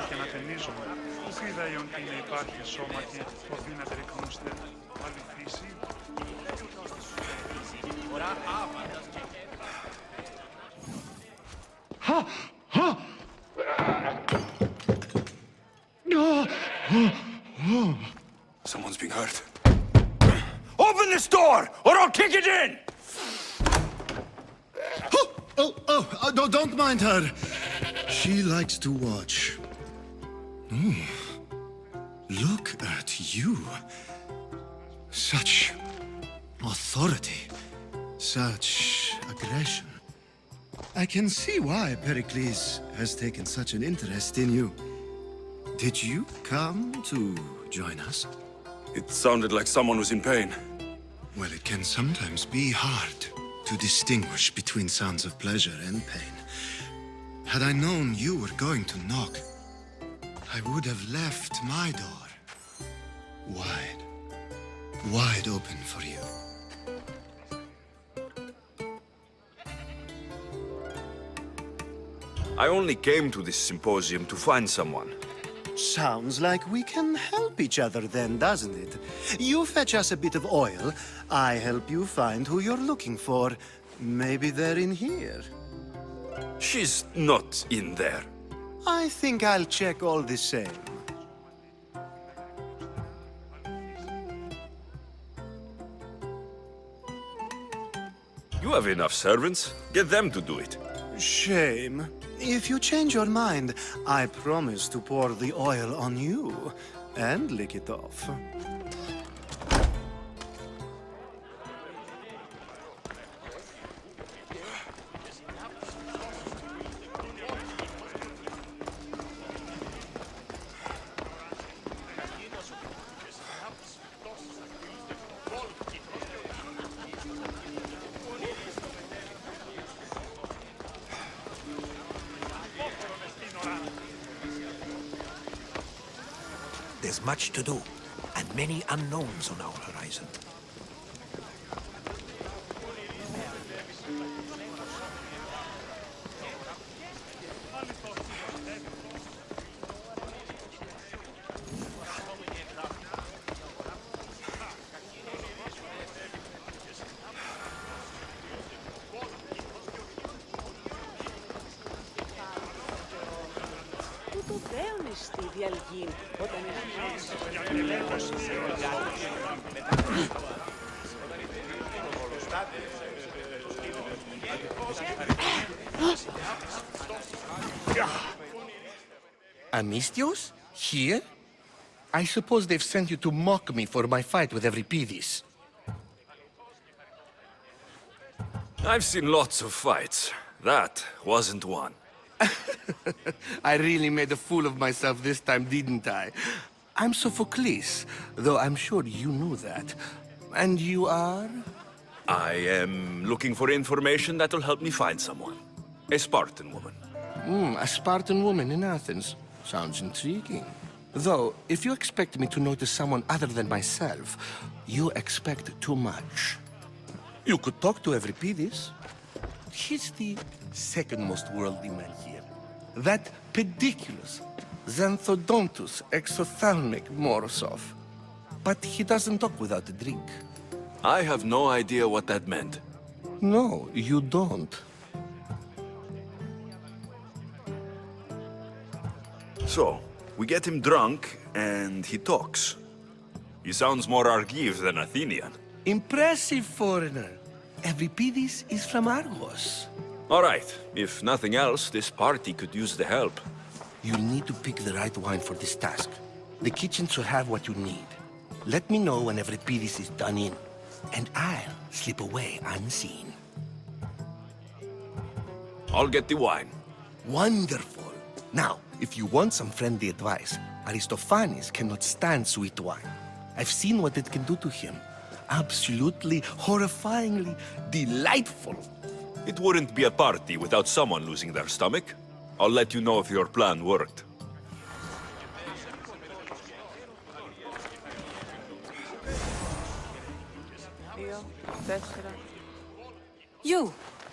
Και να ταινίζουμε. Πού είδα η οντίνε υπάρχει σώμα και οδύναται ρεκνούστε άλλη φύση. Someone's being hurt. Open this door, or I'll kick it in! No, don't mind her. She likes to watch. Look at you. Such authority. Such aggression. I can see why Pericles has taken such an interest in you. Did you come to join us? It sounded like someone was in pain. Well, it can sometimes be hard to distinguish between sounds of pleasure and pain. Had I known you were going to knock, I would have left my door wide open for you. I only came to this symposium to find someone. Sounds like we can help each other then, doesn't it? You fetch us a bit of oil, I help you find who you're looking for. Maybe they're in here. She's not in there. I think I'll check all the same. You have enough servants. Get them to do it. Shame. If you change your mind, I promise to pour the oil on you and lick it off. There's much to do, and many unknowns on our horizon. Amistios? Here? I suppose they've sent you to mock me for my fight with Euripides. I've seen lots of fights. That wasn't one. I really made a fool of myself this time, didn't I? I'm Sophocles, though I'm sure you knew that. And you are? I am looking for information that'll help me find someone. A Spartan woman. A Spartan woman in Athens. Sounds intriguing. Though, if you expect me to notice someone other than myself, you expect too much. You could talk to Euripides. He's the second most worldly man here. That pediculous, xanthodontus exophthalmic Morosov. But he doesn't talk without a drink. I have no idea what that meant. No, you don't. So, we get him drunk, and he talks. He sounds more Argive than Athenian. Impressive, foreigner. Euripides is from Argos. All right, if nothing else, this party could use the help. You'll need to pick the right wine for this task. The kitchen should have what you need. Let me know when Euripides is done in, and I'll slip away unseen. I'll get the wine. Wonderful. Now, if you want some friendly advice, Aristophanes cannot stand sweet wine. I've seen what it can do to him. Absolutely, horrifyingly delightful. It wouldn't be a party without someone losing their stomach. I'll let you know if your plan worked.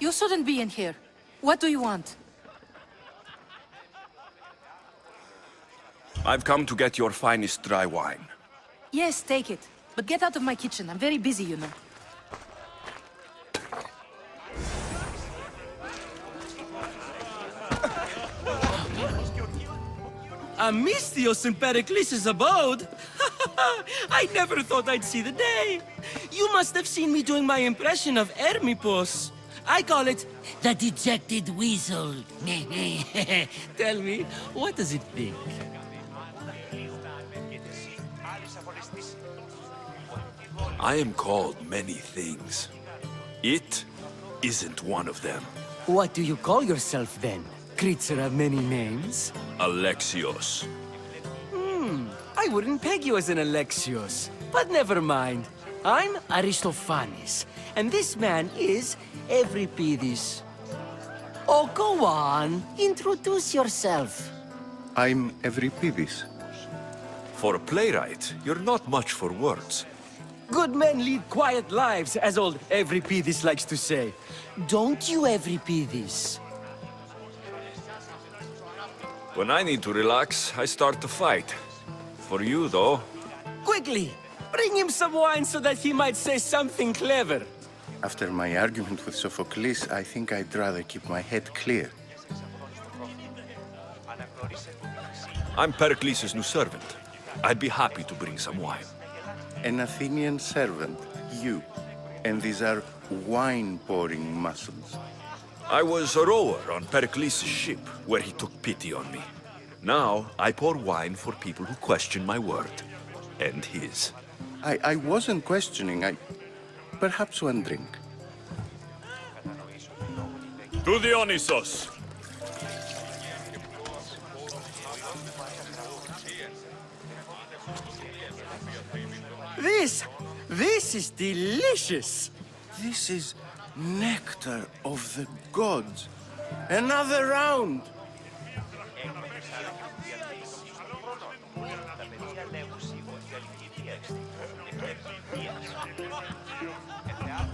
You shouldn't be in here. What do you want? I've come to get your finest dry wine. Yes, take it. But get out of my kitchen. I'm very busy, you know. Amistios in Pericles' abode? I never thought I'd see the day. You must have seen me doing my impression of Hermipos. I call it the dejected weasel. Tell me, what does it think? I am called many things. It isn't one of them. What do you call yourself then? Creature of many names? Alexios. I wouldn't peg you as an Alexios, but never mind. I'm Aristophanes, and this man is Euripides. Oh, go on. Introduce yourself. I'm Euripides. For a playwright, you're not much for words. Good men lead quiet lives, as old Euripides likes to say. Don't you, Euripides? When I need to relax, I start to fight. For you, though, Quickly, bring him some wine so that he might say something clever. After my argument with Sophocles, I think I'd rather keep my head clear. I'm Pericles' new servant. I'd be happy to bring some wine. An Athenian servant, you. And these are wine-pouring muscles. I was a rower on Pericles' ship, where he took pity on me. Now, I pour wine for people who question my word. And his. I wasn't questioning, perhaps one drink. To Dionysos! This is delicious. This is nectar of the gods. Another round!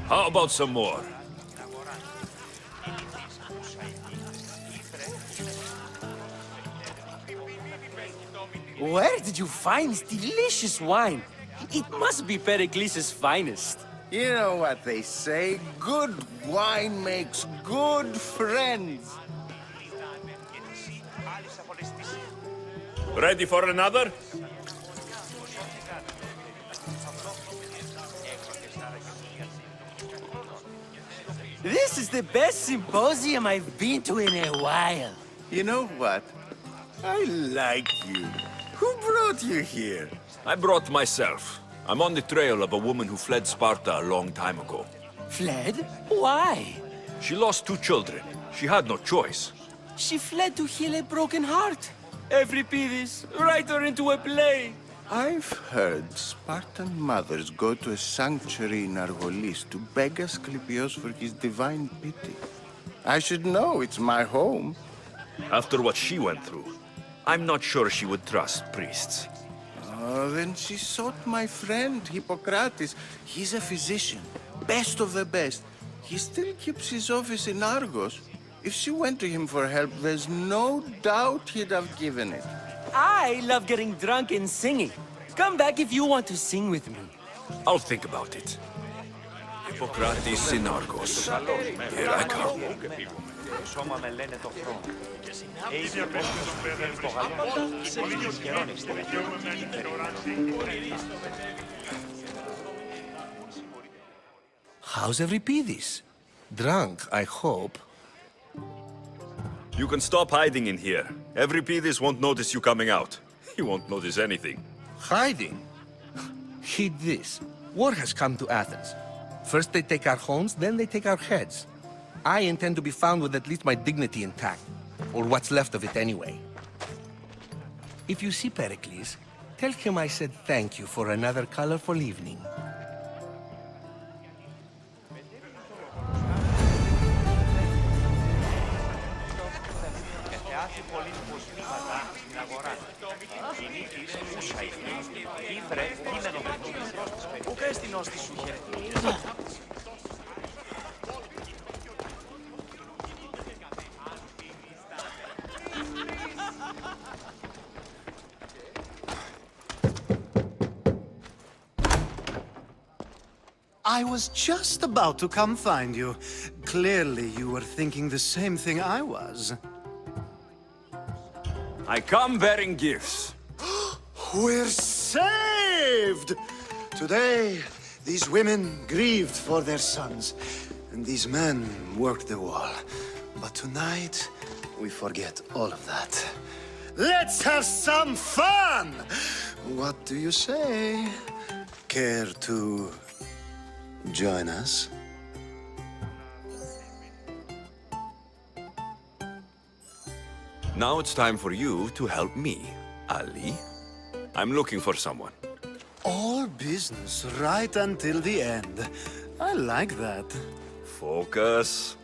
How about some more? Where did you find this delicious wine? It must be Pericles' finest. You know what they say, good wine makes good friends. Ready for another? This is the best symposium I've been to in a while. You know what? I like you. Who brought you here? I brought myself. I'm on the trail of a woman who fled Sparta a long time ago. Fled? Why? She lost 2 children. She had no choice. She fled to heal a broken heart. Euripides, write her into a play. I've heard Spartan mothers go to a sanctuary in Argolis to beg Asclepios for his divine pity. I should know, it's my home. After what she went through, I'm not sure she would trust priests. Oh, then she sought my friend, Hippocrates. He's a physician, best of the best. He still keeps his office in Argos. If she went to him for help, there's no doubt he'd have given it. I love getting drunk and singing. Come back if you want to sing with me. I'll think about it. Hippocrates in Argos. Here I come. How's Euripides? Drunk, I hope. You can stop hiding in here. Euripides won't notice you coming out. He won't notice anything. Hiding? Heed this. War has come to Athens. First they take our homes, then they take our heads. I intend to be found with at least my dignity intact. Or what's left of it anyway. If you see Pericles, tell him I said thank you for another colorful evening. I was just about to come find you. Clearly, you were thinking the same thing I was. I come bearing gifts. We're saved! Today, these women grieved for their sons, and these men worked the wall. But tonight, we forget all of that. Let's have some fun! What do you say? Care to join us? Now it's time for you to help me, Ali. I'm looking for someone. All business right until the end. I like that. Focus.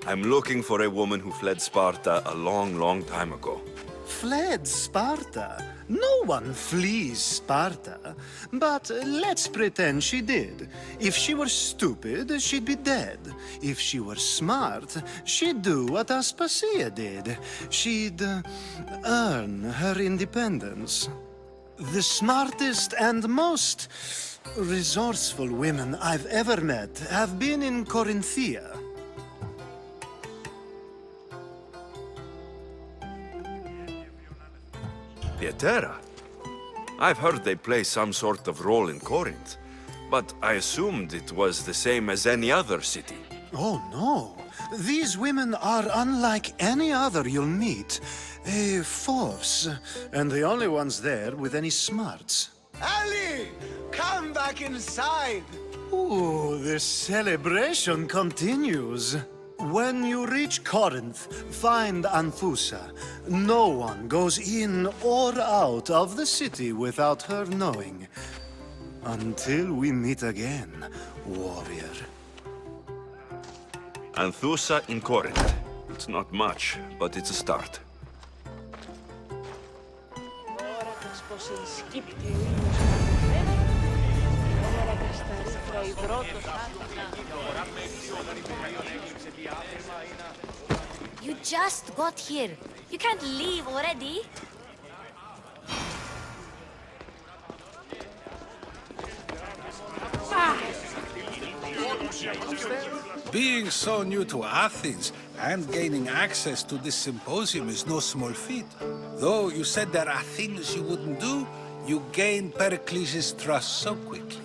I'm looking for a woman who fled Sparta a long, long time ago. Fled Sparta? No one flees Sparta. But let's pretend she did. If she were stupid, she'd be dead. If she were smart, she'd do what Aspasia did. She'd earn her independence. The smartest and most resourceful women I've ever met have been in Corinthia. Pietera? I've heard they play some sort of role in Corinth, but I assumed it was the same as any other city. Oh, no. These women are unlike any other you'll meet. A force, and the only ones there with any smarts. Ali! Come back inside! Ooh, the celebration continues. When you reach Corinth, find Anthusa. No one goes in or out of the city without her knowing. Until we meet again, warrior. Anthusa in Corinth. It's not much, but it's a start. You just got here. You can't leave already. Being so new to Athens and gaining access to this symposium is no small feat. Though you said there are things you wouldn't do, you gained Pericles' trust so quickly.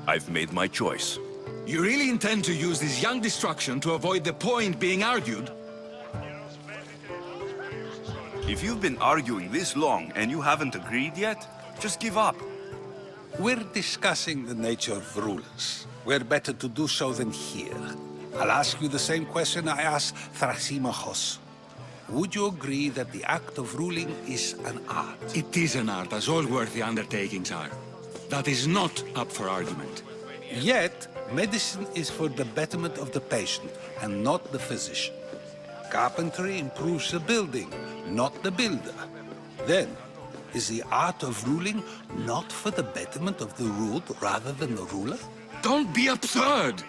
I've made my choice. You really intend to use this young destruction to avoid the point being argued? If you've been arguing this long and you haven't agreed yet, just give up. We're discussing the nature of rulers. Where better to do so than here? I'll ask you the same question I asked Thrasymachos. Would you agree that the act of ruling is an art? It is an art, as all worthy undertakings are. That is not up for argument. Yet, medicine is for the betterment of the patient and not the physician. Carpentry improves the building, not the builder. Then, is the art of ruling not for the betterment of the ruled rather than the ruler? Don't be absurd!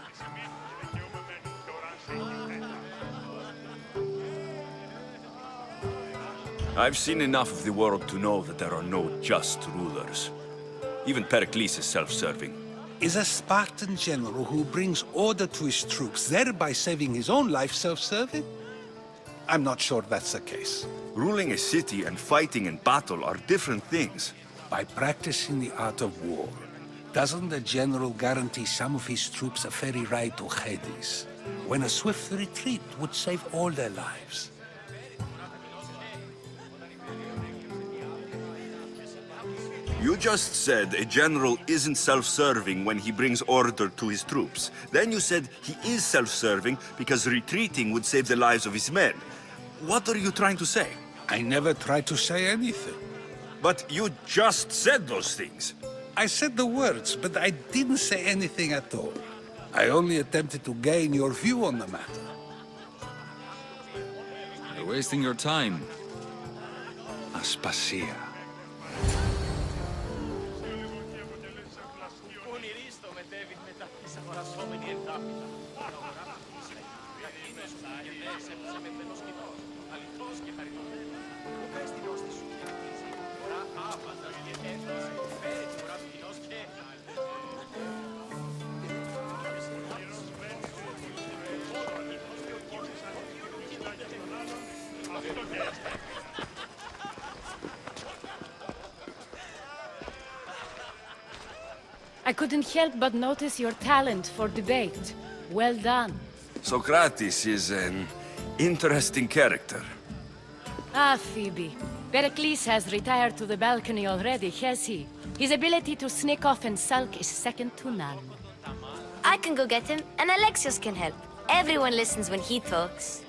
I've seen enough of the world to know that there are no just rulers. Even Pericles is self-serving. Is a Spartan general who brings order to his troops, thereby saving his own life, self-serving? I'm not sure that's the case. Ruling a city and fighting in battle are different things. By practicing the art of war, doesn't the general guarantee some of his troops a ferry ride to Hades, when a swift retreat would save all their lives? You just said a general isn't self-serving when he brings order to his troops. Then you said he is self-serving because retreating would save the lives of his men. What are you trying to say? I never tried to say anything. But you just said those things. I said the words, but I didn't say anything at all. I only attempted to gain your view on the matter. You're wasting your time. Aspasia. I couldn't help but notice your talent for debate. Well done. Socrates is an interesting character. Ah, Phoebe. Pericles has retired to the balcony already, has he? His ability to sneak off and sulk is second to none. I can go get him, and Alexios can help. Everyone listens when he talks.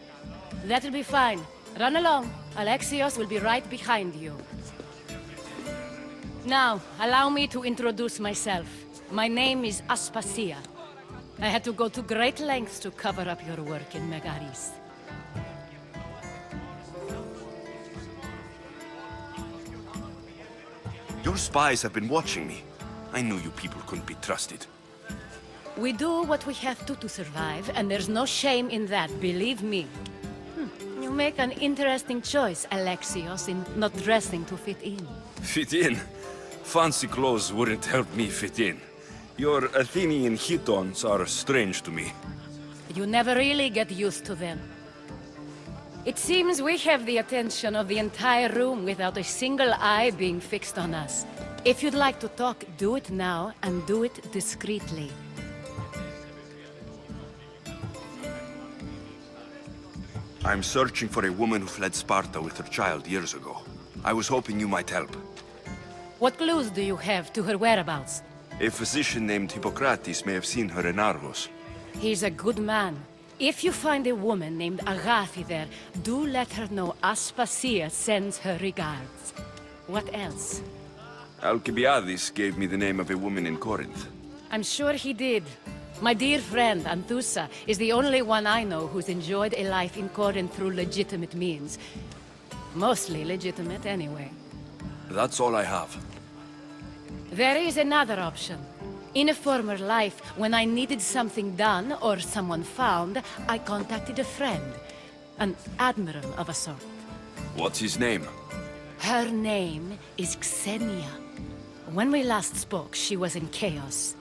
That'll be fine. Run along. Alexios will be right behind you. Now, allow me to introduce myself. My name is Aspasia. I had to go to great lengths to cover up your work in Megaris. Your spies have been watching me. I knew you people couldn't be trusted. We do what we have to survive, and there's no shame in that, believe me. You make an interesting choice, Alexios, in not dressing to fit in. Fit in? Fancy clothes wouldn't help me fit in. Your Athenian chitons are strange to me. You never really get used to them. It seems we have the attention of the entire room without a single eye being fixed on us. If you'd like to talk, do it now, and do it discreetly. I'm searching for a woman who fled Sparta with her child years ago. I was hoping you might help. What clues do you have to her whereabouts? A physician named Hippocrates may have seen her in Argos. He's a good man. If you find a woman named Agathi there, do let her know Aspasia sends her regards. What else? Alcibiades gave me the name of a woman in Corinth. I'm sure he did. My dear friend, Anthusa, is the only one I know who's enjoyed a life in Corinth through legitimate means. Mostly legitimate, anyway. That's all I have. There is another option. In a former life, when I needed something done or someone found, I contacted a friend. An admiral of a sort. What's his name? Her name is Xenia. When we last spoke, she was in chaos.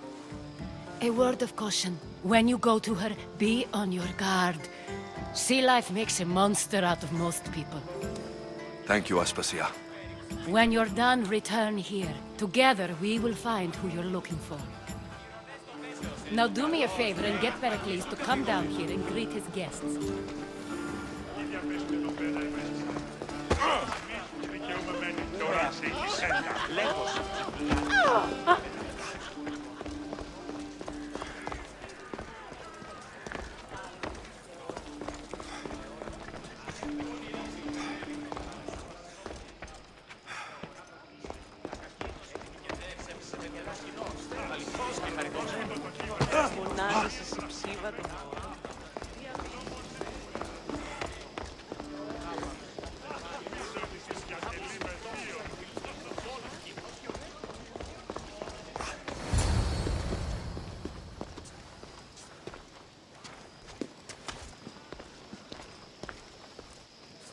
A word of caution. When you go to her, be on your guard. Sea life makes a monster out of most people. Thank you, Aspasia. When you're done, return here. Together, we will find who you're looking for. Now do me a favor and get Pericles to come down here and greet his guests.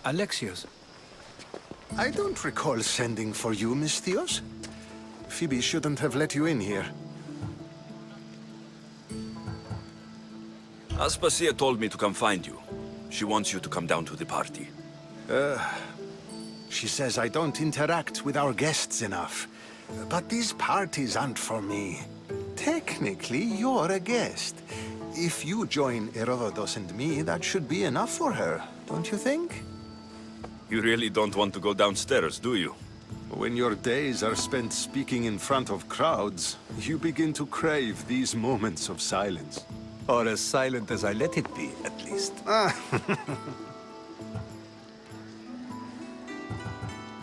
Alexios. I don't recall sending for you, Miss Theos. Phoebe shouldn't have let you in here. Aspasia told me to come find you. She wants you to come down to the party. She says I don't interact with our guests enough. But these parties aren't for me. Technically, you're a guest. If you join Herodotus and me, that should be enough for her, don't you think? You really don't want to go downstairs, do you? When your days are spent speaking in front of crowds, you begin to crave these moments of silence. Or as silent as I let it be, at least.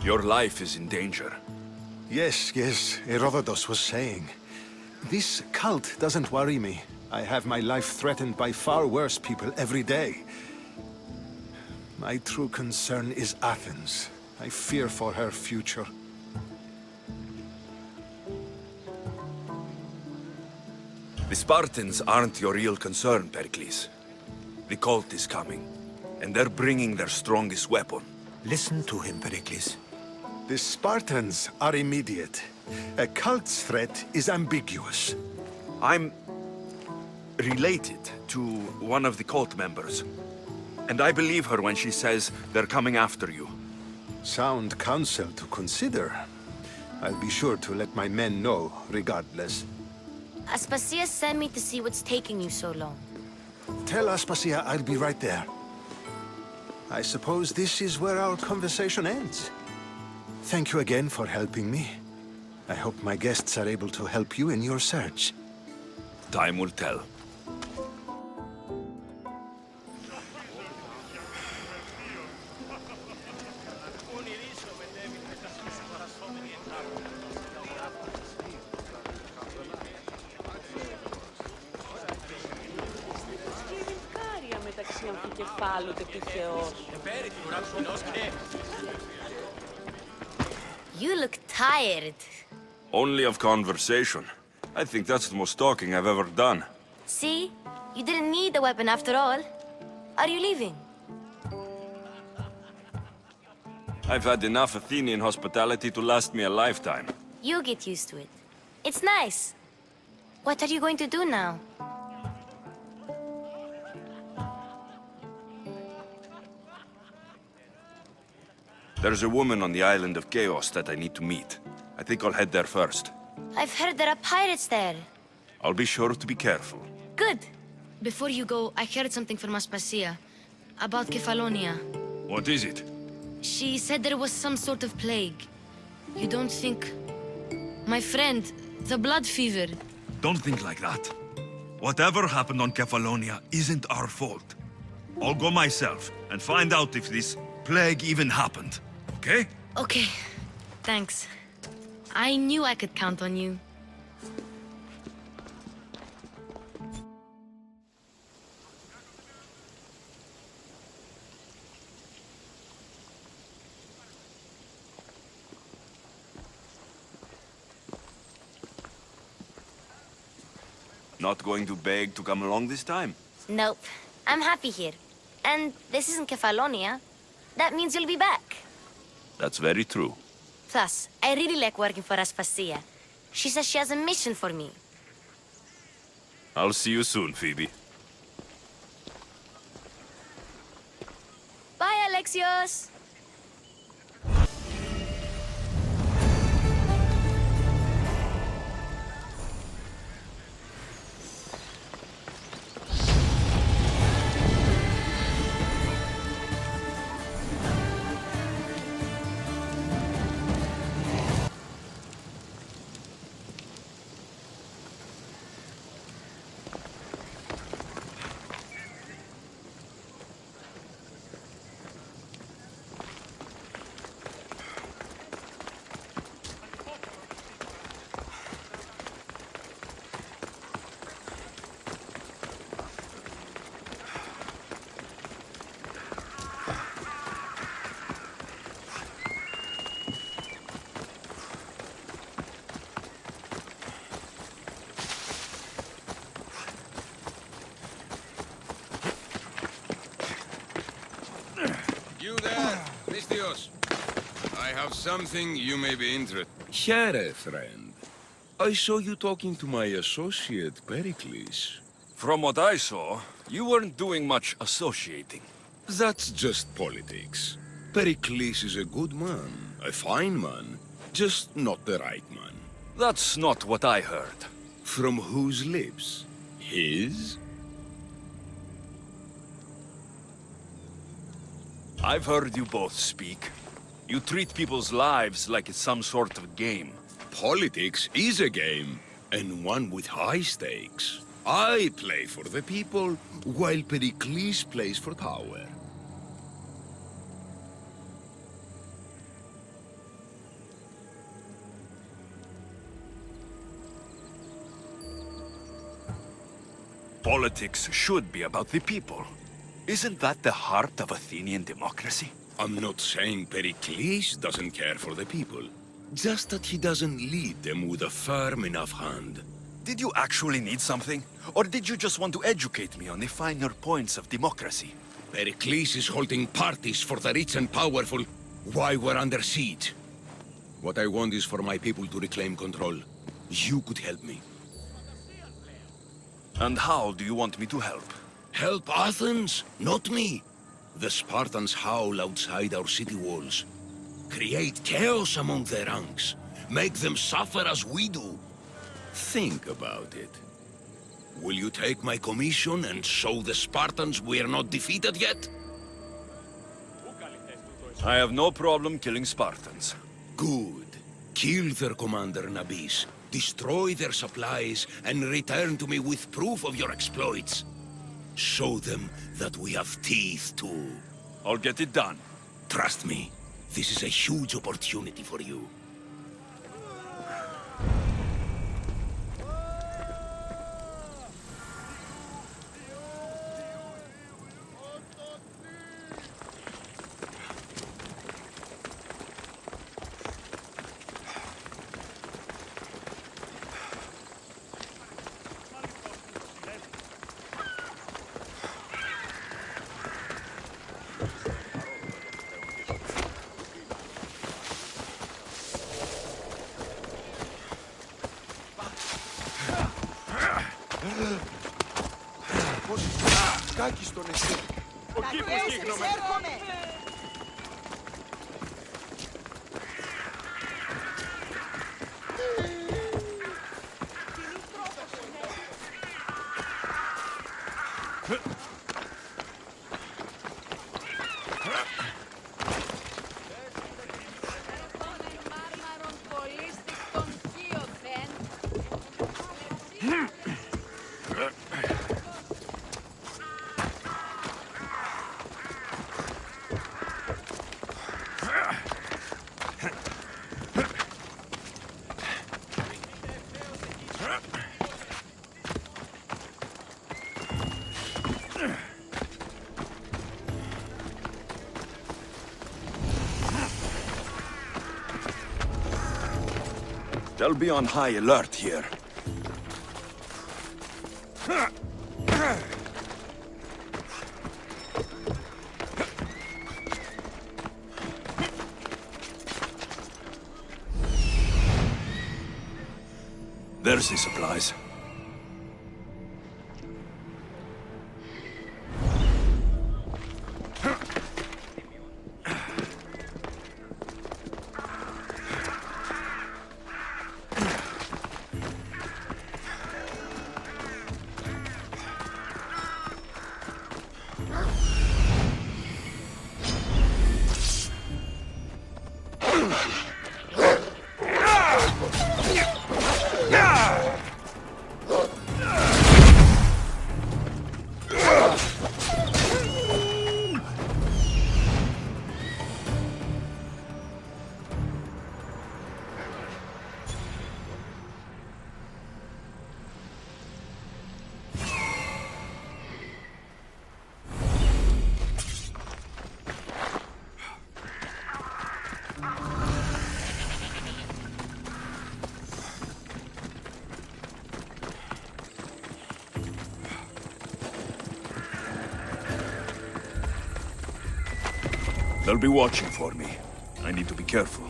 Your life is in danger. Yes, Herodotus was saying. This cult doesn't worry me. I have my life threatened by far worse people every day. My true concern is Athens. I fear for her future. The Spartans aren't your real concern, Pericles. The cult is coming, and they're bringing their strongest weapon. Listen to him, Pericles. The Spartans are immediate. A cult's threat is ambiguous. I'm related to one of the cult members. And I believe her when she says they're coming after you. Sound counsel to consider. I'll be sure to let my men know, regardless. Aspasia sent me to see what's taking you so long. Tell Aspasia I'll be right there. I suppose this is where our conversation ends. Thank you again for helping me. I hope my guests are able to help you in your search. Time will tell. You look tired. Only of conversation. I think that's the most talking I've ever done. See? You didn't need the weapon after all. Are you leaving? I've had enough Athenian hospitality to last me a lifetime. You get used to it. It's nice. What are you going to do now? There's a woman on the island of Chaos that I need to meet. I think I'll head there first. I've heard there are pirates there. I'll be sure to be careful. Good. Before you go, I heard something from Aspasia. About Kefalonia. What is it? She said there was some sort of plague. You don't think... My friend, the blood fever. Don't think like that. Whatever happened on Kefalonia isn't our fault. I'll go myself and find out if this plague even happened. Okay? Okay. Thanks. I knew I could count on you. Not going to beg to come along this time? Nope. I'm happy here. And this isn't Kefalonia. That means you'll be back. That's very true. Plus, I really like working for Aspasia. She says she has a mission for me. I'll see you soon, Phoebe. Bye, Alexios! You there, Nistios. I have something you may be interested. Here, friend. I saw you talking to my associate, Pericles. From what I saw, you weren't doing much associating. That's just politics. Pericles is a good man, a fine man, just not the right man. That's not what I heard. From whose lips? His? I've heard you both speak. You treat people's lives like it's some sort of game. Politics is a game, and one with high stakes. I play for the people, while Pericles plays for power. Politics should be about the people. Isn't that the heart of Athenian democracy? I'm not saying Pericles doesn't care for the people. Just that he doesn't lead them with a firm enough hand. Did you actually need something? Or did you just want to educate me on the finer points of democracy? Pericles is holding parties for the rich and powerful while we're under siege. What I want is for my people to reclaim control. You could help me. And how do you want me to help? Help Athens, not me. The Spartans howl outside our city walls. Create chaos among their ranks. Make them suffer as we do. Think about it. Will you take my commission and show the Spartans we are not defeated yet? I have no problem killing Spartans. Good. Kill their commander, Nabis. Destroy their supplies and return to me with proof of your exploits. Show them that we have teeth too. I'll get it done. Trust me, this is a huge opportunity for you. Κάκι στον εσύ. Ο κήπος γίγνομαι. They'll be on high alert here. There's the supplies. They'll be watching for me. I need to be careful.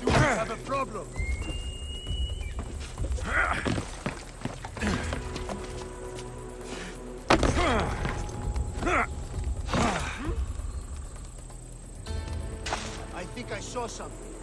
You have a problem. I think I saw something.